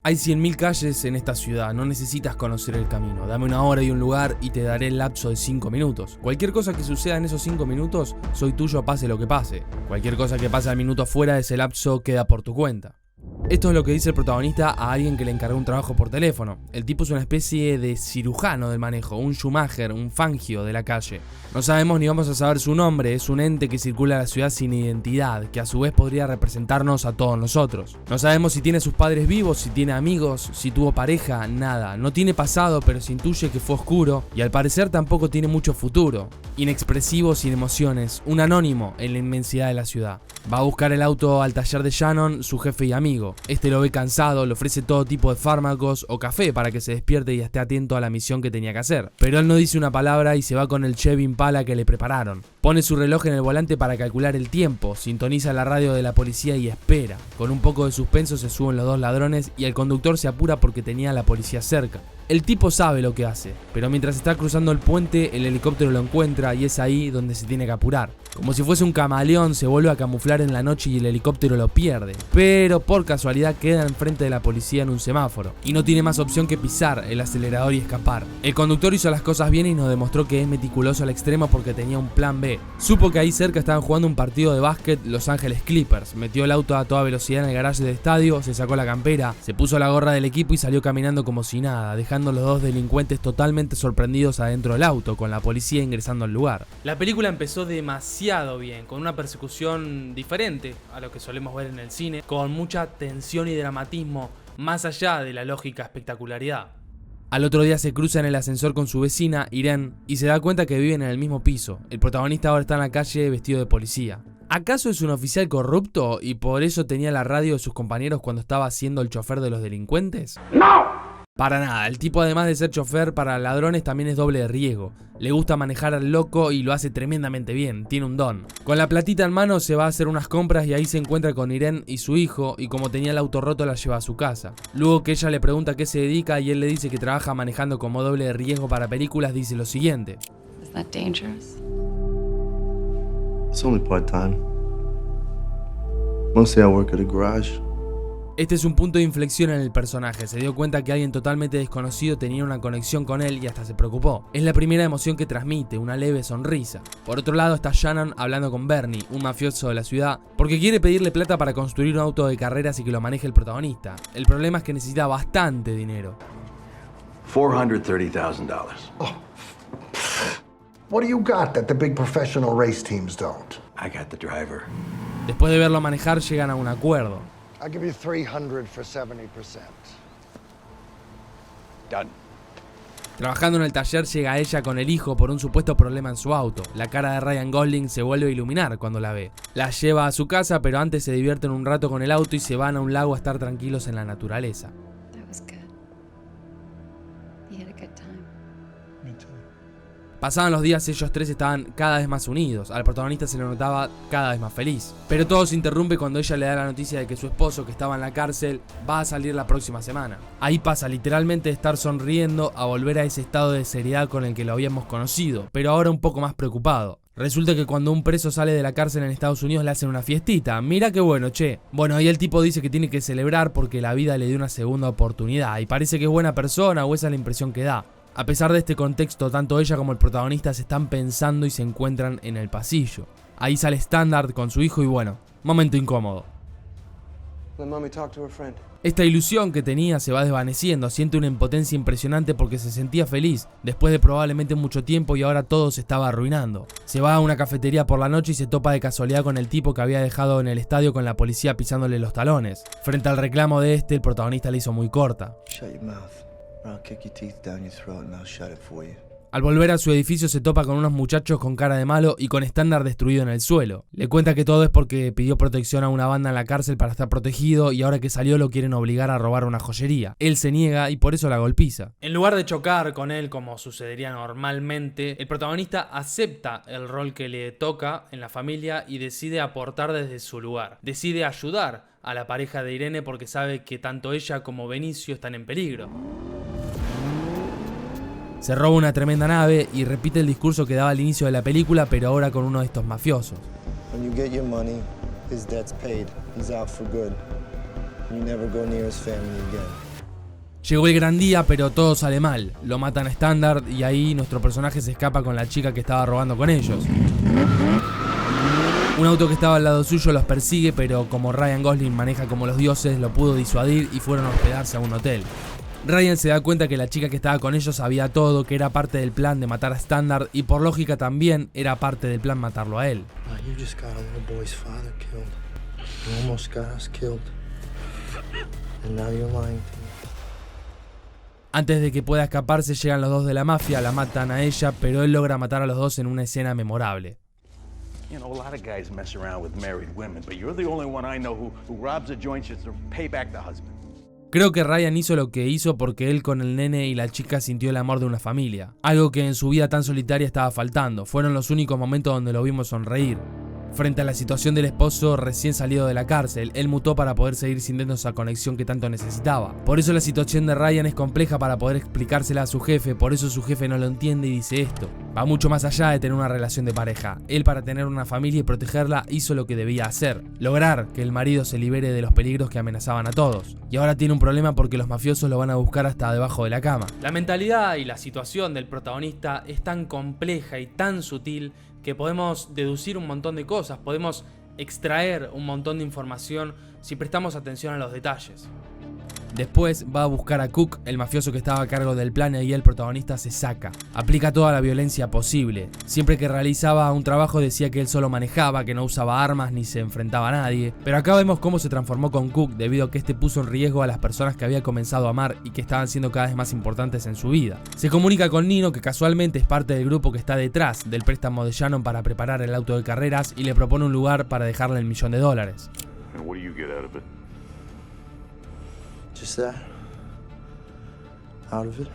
Hay 100.000 calles en esta ciudad, no necesitas conocer el camino. Dame una hora y un lugar y te daré el lapso de 5 minutos. Cualquier cosa que suceda en esos 5 minutos, soy tuyo pase lo que pase. Cualquier cosa que pase al minuto fuera de ese lapso queda por tu cuenta. Esto es lo que dice el protagonista a alguien que le encargó un trabajo por teléfono. El tipo es una especie de cirujano del manejo, un Schumacher, un Fangio de la calle. No sabemos ni vamos a saber su nombre, es un ente que circula en la ciudad sin identidad, que a su vez podría representarnos a todos nosotros. No sabemos si tiene sus padres vivos, si tiene amigos, si tuvo pareja, nada. No tiene pasado, pero se intuye que fue oscuro y al parecer tampoco tiene mucho futuro. Inexpresivo, sin emociones, un anónimo en la inmensidad de la ciudad. Va a buscar el auto al taller de Shannon, su jefe y amigo. Este lo ve cansado, le ofrece todo tipo de fármacos o café para que se despierte y esté atento a la misión que tenía que hacer. Pero él no dice una palabra y se va con el Chevy Impala que le prepararon. Pone su reloj en el volante para calcular el tiempo, sintoniza la radio de la policía y espera. Con un poco de suspenso se suben los dos ladrones y el conductor se apura porque tenía a la policía cerca. El tipo sabe lo que hace, pero mientras está cruzando el puente, el helicóptero lo encuentra y es ahí donde se tiene que apurar. Como si fuese un camaleón, se vuelve a camuflar en la noche y el helicóptero lo pierde. Pero por casualidad queda enfrente de la policía en un semáforo y no tiene más opción que pisar el acelerador y escapar. El conductor hizo las cosas bien y nos demostró que es meticuloso al extremo porque tenía un plan B. Supo que ahí cerca estaban jugando un partido de básquet Los Ángeles Clippers. Metió el auto a toda velocidad en el garaje del estadio, se sacó la campera, se puso la gorra del equipo y salió caminando como si nada, dejando los dos delincuentes totalmente sorprendidos adentro del auto, con la policía ingresando al lugar. La película empezó demasiado bien, con una persecución diferente a lo que solemos ver en el cine, con mucha tensión y dramatismo, más allá de la lógica espectacularidad. Al otro día se cruza en el ascensor con su vecina, Irene, y se da cuenta que viven en el mismo piso. El protagonista ahora está en la calle vestido de policía. ¿Acaso es un oficial corrupto y por eso tenía la radio de sus compañeros cuando estaba siendo el chofer de los delincuentes? ¡No! Para nada, el tipo además de ser chofer para ladrones también es doble de riesgo. Le gusta manejar al loco y lo hace tremendamente bien, tiene un don. Con la platita en mano se va a hacer unas compras y ahí se encuentra con Irene y su hijo y como tenía el auto roto la lleva a su casa. Luego que ella le pregunta a qué se dedica y él le dice que trabaja manejando como doble de riesgo para películas, dice lo siguiente. Is that dangerous? It's only part-time. Mostly I work at a garage. Este es un punto de inflexión en el personaje, se dio cuenta que alguien totalmente desconocido tenía una conexión con él y hasta se preocupó. Es la primera emoción que transmite, una leve sonrisa. Por otro lado está Shannon hablando con Bernie, un mafioso de la ciudad, porque quiere pedirle plata para construir un auto de carreras y que lo maneje el protagonista. El problema es que necesita bastante dinero. $430,000. Oh. What do you got that the big professional race teams don't? I got the driver. Después de verlo manejar llegan a un acuerdo. I'll give you 300 for 70%. Done. Trabajando en el taller llega ella con el hijo por un supuesto problema en su auto. La cara de Ryan Gosling se vuelve a iluminar cuando la ve. La lleva a su casa, pero antes se divierten un rato con el auto y se van a un lago a estar tranquilos en la naturaleza. That was good. You had a good time. Me too. Pasaban los días, ellos tres estaban cada vez más unidos. Al protagonista se lo notaba cada vez más feliz. Pero todo se interrumpe cuando ella le da la noticia de que su esposo, que estaba en la cárcel, va a salir la próxima semana. Ahí pasa literalmente de estar sonriendo a volver a ese estado de seriedad con el que lo habíamos conocido, pero ahora un poco más preocupado. Resulta que cuando un preso sale de la cárcel en Estados Unidos le hacen una fiestita. Mira qué bueno, che. Bueno, ahí el tipo dice que tiene que celebrar porque la vida le dio una segunda oportunidad y parece que es buena persona, o esa es la impresión que da. A pesar de este contexto, tanto ella como el protagonista se están pensando y se encuentran en el pasillo. Ahí sale Standard con su hijo y bueno, momento incómodo. Let mommy talk to her friend. Esta ilusión que tenía se va desvaneciendo, siente una impotencia impresionante porque se sentía feliz, después de probablemente mucho tiempo y ahora todo se estaba arruinando. Se va a una cafetería por la noche y se topa de casualidad con el tipo que había dejado en el estadio con la policía pisándole los talones. Frente al reclamo de este, el protagonista le hizo muy corta. Shut your mouth, or I'll kick your teeth down your throat and I'll shut it for you. Al volver a su edificio se topa con unos muchachos con cara de malo y con Standard destruido en el suelo. Le cuenta que todo es porque pidió protección a una banda en la cárcel para estar protegido y ahora que salió lo quieren obligar a robar una joyería. Él se niega y por eso la golpiza. En lugar de chocar con él como sucedería normalmente, el protagonista acepta el rol que le toca en la familia y decide aportar desde su lugar. Decide ayudar a la pareja de Irene porque sabe que tanto ella como Benicio están en peligro. Se roba una tremenda nave y repite el discurso que daba al inicio de la película, pero ahora con uno de estos mafiosos. When you get your money, his debt's paid. He's out for good. You never go near his family again. Llegó el gran día, pero todo sale mal. Lo matan a Standard y ahí nuestro personaje se escapa con la chica que estaba robando con ellos. Un auto que estaba al lado suyo los persigue, pero como Ryan Gosling maneja como los dioses, lo pudo disuadir y fueron a hospedarse a un hotel. Ryan se da cuenta que la chica que estaba con ellos sabía todo, que era parte del plan de matar a Standard y por lógica también era parte del plan matarlo a él. You just got a little boy's father killed. You almost got us killed. And now you're lying to me. Antes de que pueda escaparse llegan los dos de la mafia, la matan a ella, pero él logra matar a los dos en una escena memorable. You know, a lot of guys mess around with married women, but you're the only one I know who robs a joint just to pay back the husband. Creo que Ryan hizo lo que hizo porque él con el nene y la chica sintió el amor de una familia. Algo que en su vida tan solitaria estaba faltando. Fueron los únicos momentos donde lo vimos sonreír. Frente a la situación del esposo recién salido de la cárcel, él mutó para poder seguir sintiendo esa conexión que tanto necesitaba. Por eso la situación de Ryan es compleja para poder explicársela a su jefe, por eso su jefe no lo entiende y dice esto. Va mucho más allá de tener una relación de pareja. Él, para tener una familia y protegerla, hizo lo que debía hacer: lograr que el marido se libere de los peligros que amenazaban a todos. Y ahora tiene un problema porque los mafiosos lo van a buscar hasta debajo de la cama. La mentalidad y la situación del protagonista es tan compleja y tan sutil que podemos deducir un montón de cosas, podemos extraer un montón de información si prestamos atención a los detalles. Después va a buscar a Cook, el mafioso que estaba a cargo del plan, y ahí el protagonista se saca. Aplica toda la violencia posible. Siempre que realizaba un trabajo decía que él solo manejaba, que no usaba armas ni se enfrentaba a nadie. Pero acá vemos cómo se transformó con Cook debido a que este puso en riesgo a las personas que había comenzado a amar y que estaban siendo cada vez más importantes en su vida. Se comunica con Nino, que casualmente es parte del grupo que está detrás del préstamo de Shannon para preparar el auto de carreras, y le propone un lugar para dejarle $1 millón. And what do you get out of it? Just that. Out of it.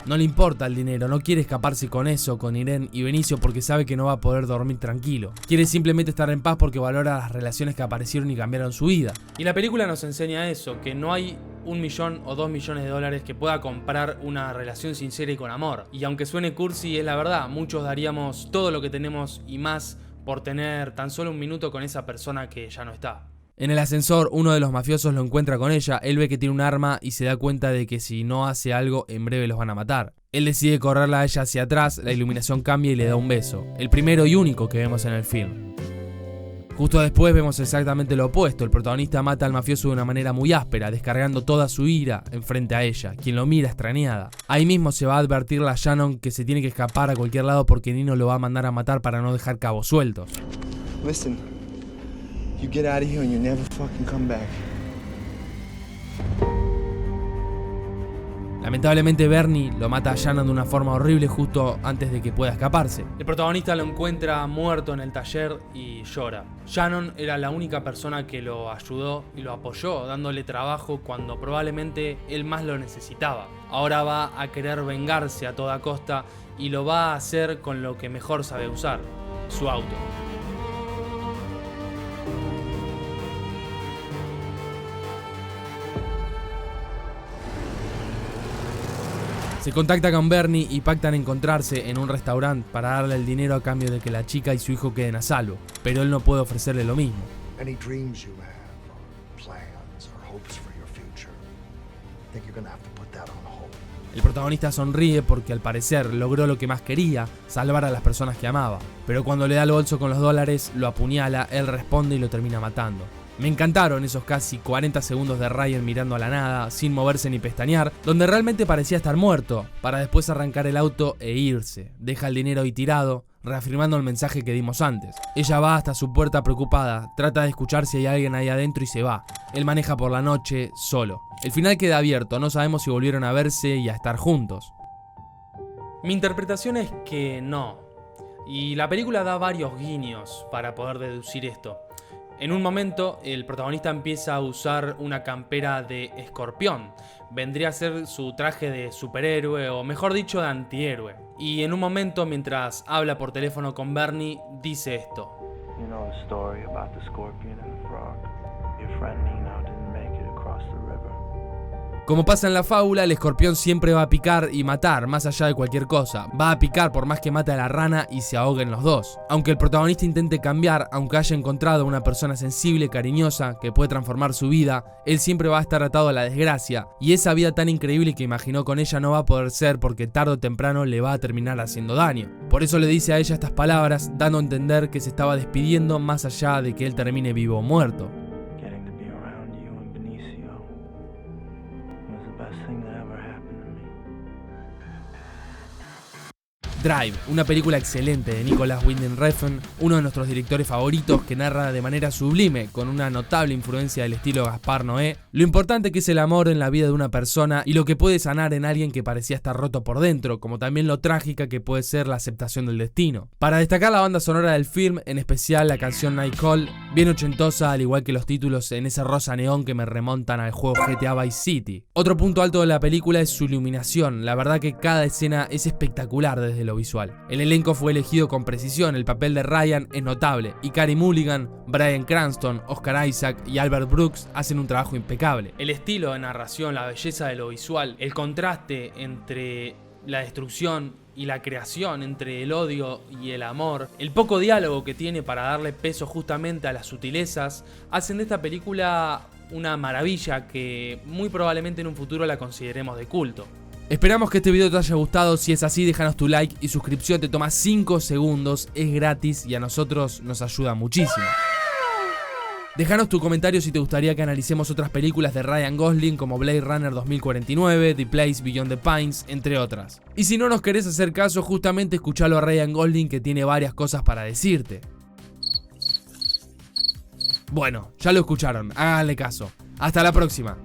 No le importa el dinero, no quiere escaparse con eso, con Irene y Benicio, porque sabe que no va a poder dormir tranquilo. Quiere simplemente estar en paz porque valora las relaciones que aparecieron y cambiaron su vida. Y la película nos enseña eso, que no hay $1 millón o $2 millones que pueda comprar una relación sincera y con amor. Y aunque suene cursi, es la verdad, muchos daríamos todo lo que tenemos y más por tener tan solo un minuto con esa persona que ya no está. En el ascensor, uno de los mafiosos lo encuentra con ella. Él ve que tiene un arma y se da cuenta de que si no hace algo, en breve los van a matar. Él decide correrla a ella hacia atrás, la iluminación cambia y le da un beso. El primero y único que vemos en el film. Justo después vemos exactamente lo opuesto. El protagonista mata al mafioso de una manera muy áspera, descargando toda su ira enfrente a ella, quien lo mira extrañada. Ahí mismo se va a advertirle a Shannon que se tiene que escapar a cualquier lado porque Nino lo va a mandar a matar para no dejar cabos sueltos. Listen, you get out of here and you never fucking come back. Lamentablemente Bernie lo mata a Shannon de una forma horrible justo antes de que pueda escaparse. El protagonista lo encuentra muerto en el taller y llora. Shannon era la única persona que lo ayudó y lo apoyó, dándole trabajo cuando probablemente él más lo necesitaba. Ahora va a querer vengarse a toda costa y lo va a hacer con lo que mejor sabe usar: su auto. Se contacta con Bernie y pactan encontrarse en un restaurante para darle el dinero a cambio de que la chica y su hijo queden a salvo, pero él no puede ofrecerle lo mismo. Any dreams you have, or plans, or hopes for your future, I think you're gonna have to put that on hold. El protagonista sonríe porque al parecer logró lo que más quería, salvar a las personas que amaba. Pero cuando le da el bolso con los $, lo apuñala, él responde y lo termina matando. Me encantaron esos casi 40 segundos de Ryan mirando a la nada, sin moverse ni pestañear, donde realmente parecía estar muerto, para después arrancar el auto e irse. Deja el dinero ahí tirado, reafirmando el mensaje que dimos antes. Ella va hasta su puerta preocupada, trata de escuchar si hay alguien ahí adentro y se va. Él maneja por la noche, solo. El final queda abierto, no sabemos si volvieron a verse y a estar juntos. Mi interpretación es que no. Y la película da varios guiños para poder deducir esto. En un momento, el protagonista empieza a usar una campera de escorpión. Vendría a ser su traje de superhéroe, o mejor dicho, de antihéroe. Y en un momento, mientras habla por teléfono con Bernie, dice esto. You know the story about the scorpion and the frog? Your friend Nino didn't make it across the river. Como pasa en la fábula, el escorpión siempre va a picar y matar, más allá de cualquier cosa. Va a picar por más que mate a la rana y se ahoguen los dos. Aunque el protagonista intente cambiar, aunque haya encontrado una persona sensible, cariñosa, que puede transformar su vida, él siempre va a estar atado a la desgracia. Y esa vida tan increíble que imaginó con ella no va a poder ser porque tarde o temprano le va a terminar haciendo daño. Por eso le dice a ella estas palabras, dando a entender que se estaba despidiendo más allá de que él termine vivo o muerto. Getting to be around you and Benicio was the best thing that ever happened to me. Drive, una película excelente de Nicolas Winding Refn, uno de nuestros directores favoritos que narra de manera sublime, con una notable influencia del estilo Gaspar Noé, lo importante que es el amor en la vida de una persona y lo que puede sanar en alguien que parecía estar roto por dentro, como también lo trágica que puede ser la aceptación del destino. Para destacar la banda sonora del film, en especial la canción Nightcall, bien ochentosa al igual que los títulos en ese rosa neón que me remontan al juego GTA Vice City. Otro punto alto de la película es su iluminación, la verdad que cada escena es espectacular desde lo visual. El elenco fue elegido con precisión, el papel de Ryan es notable y Carey Mulligan, Bryan Cranston, Oscar Isaac y Albert Brooks hacen un trabajo impecable. El estilo de narración, la belleza de lo visual, el contraste entre la destrucción y la creación, entre el odio y el amor, el poco diálogo que tiene para darle peso justamente a las sutilezas, hacen de esta película una maravilla que muy probablemente en un futuro la consideremos de culto. Esperamos que este video te haya gustado, si es así déjanos tu like y suscripción, te toma 5 segundos, es gratis y a nosotros nos ayuda muchísimo. Déjanos tu comentario si te gustaría que analicemos otras películas de Ryan Gosling como Blade Runner 2049, The Place Beyond the Pines, entre otras. Y si no nos querés hacer caso, justamente escuchalo a Ryan Gosling que tiene varias cosas para decirte. Bueno, ya lo escucharon, háganle caso. Hasta la próxima.